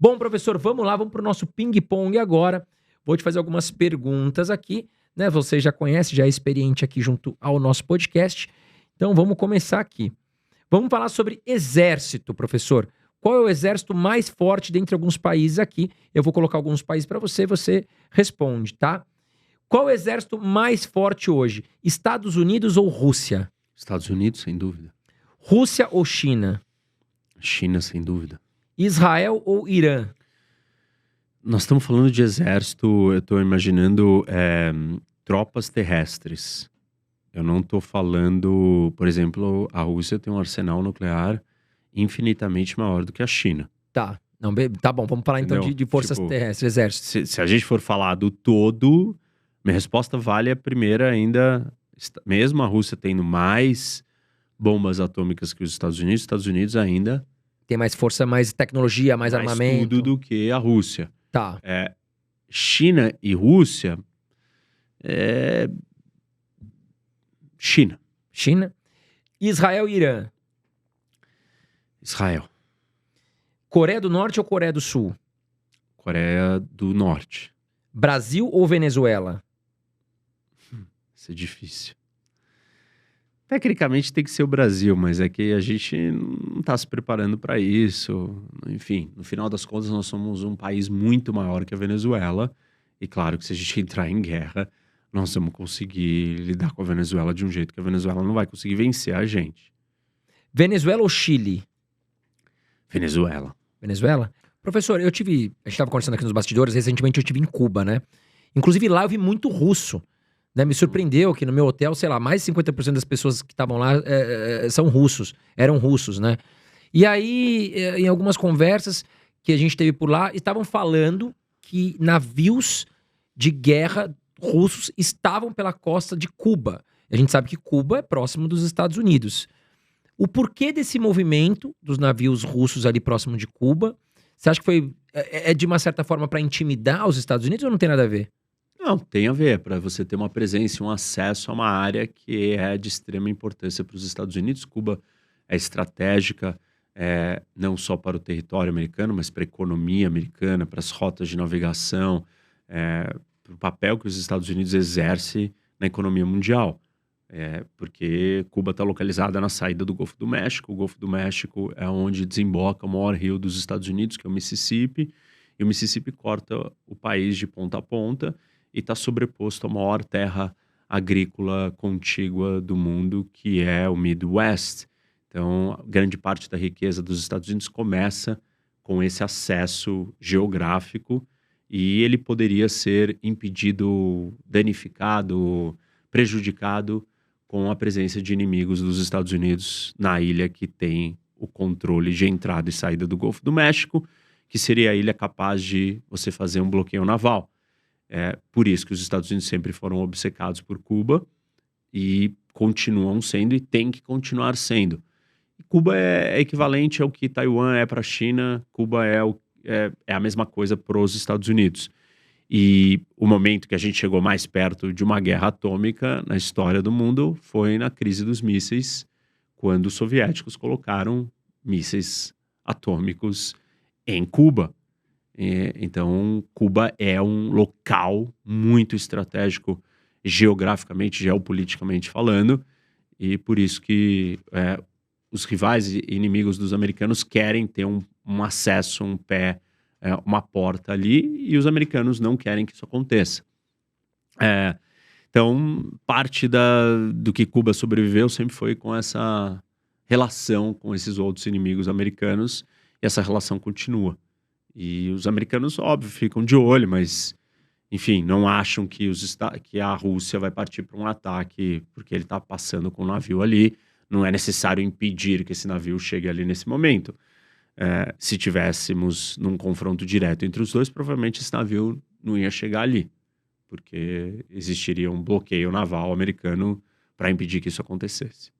Bom, professor, vamos lá, vamos para o nosso ping-pong agora. Vou te fazer algumas perguntas aqui, né? Você já conhece, já é experiente aqui junto ao nosso podcast. Então vamos começar aqui. Vamos falar sobre exército, professor. Qual é o exército mais forte dentre alguns países aqui? Eu vou colocar alguns países para você, você responde, tá? Qual é o exército mais forte hoje? Estados Unidos ou Rússia? Estados Unidos, sem dúvida. Rússia ou China? China, sem dúvida. Israel ou Irã? Nós estamos falando de exército, eu estou imaginando tropas terrestres. Eu não estou falando, por exemplo, a Rússia tem um arsenal nuclear infinitamente maior do que a China. Tá, não, tá bom, vamos falar então Entendeu? de forças Tipo, terrestres, exército. Se a gente for falar do todo, minha resposta vale a primeira ainda. Mesmo a Rússia tendo mais bombas atômicas que os Estados Unidos ainda Tem mais força, mais tecnologia, mais armamento. tudo do que a Rússia. Tá. China e Rússia, China. China. Israel e Irã. Israel. Coreia do Norte ou Coreia do Sul? Coreia do Norte. Brasil ou Venezuela? Isso é difícil. Tecnicamente tem que ser o Brasil, mas é que a gente não está se preparando para isso. Enfim, no final das contas, nós somos um país muito maior que a Venezuela. E claro que se a gente entrar em guerra, nós vamos conseguir lidar com a Venezuela de um jeito que a Venezuela não vai conseguir vencer a gente. Venezuela ou Chile? Venezuela. Venezuela? Professor, a gente estava conversando aqui nos bastidores, recentemente eu estive em Cuba, né? Inclusive lá eu vi muito russo. Né, me surpreendeu que no meu hotel, sei lá, mais de 50% das pessoas que estavam lá eram russos, né? E aí, em algumas conversas que a gente teve por lá, estavam falando que navios de guerra russos estavam pela costa de Cuba. A gente sabe que Cuba é próximo dos Estados Unidos. O porquê desse movimento dos navios russos ali próximo de Cuba, você acha que foi de uma certa forma para intimidar os Estados Unidos ou não tem nada a ver? Não, tem a ver, para você ter uma presença e um acesso a uma área que é de extrema importância para os Estados Unidos. Cuba é estratégica, não só para o território americano, mas para a economia americana, para as rotas de navegação, para o papel que os Estados Unidos exerce na economia mundial. Porque Cuba está localizada na saída do Golfo do México. O Golfo do México é onde desemboca o maior rio dos Estados Unidos, que é o Mississippi, e o Mississippi corta o país de ponta a ponta e está sobreposto à maior terra agrícola contígua do mundo, que é o Midwest. Então, grande parte da riqueza dos Estados Unidos começa com esse acesso geográfico e ele poderia ser impedido, danificado, prejudicado com a presença de inimigos dos Estados Unidos na ilha que tem o controle de entrada e saída do Golfo do México, que seria a ilha capaz de você fazer um bloqueio naval. Por isso que os Estados Unidos sempre foram obcecados por Cuba e continuam sendo e tem que continuar sendo. Cuba é equivalente ao que Taiwan é para a China, Cuba é a mesma coisa para os Estados Unidos. E o momento que a gente chegou mais perto de uma guerra atômica na história do mundo foi na crise dos mísseis, quando os soviéticos colocaram mísseis atômicos em Cuba. Então, Cuba é um local muito estratégico, geograficamente, geopoliticamente falando, e por isso que os rivais e inimigos dos americanos querem ter um acesso, um pé, uma porta ali, e os americanos não querem que isso aconteça. Então, parte do que Cuba sobreviveu sempre foi com essa relação com esses outros inimigos americanos, e essa relação continua. E os americanos, óbvio, ficam de olho, mas, enfim, não acham que a Rússia vai partir para um ataque porque ele está passando com um navio ali. Não é necessário impedir que esse navio chegue ali nesse momento. Se tivéssemos num confronto direto entre os dois, provavelmente esse navio não ia chegar ali, porque existiria um bloqueio naval americano para impedir que isso acontecesse.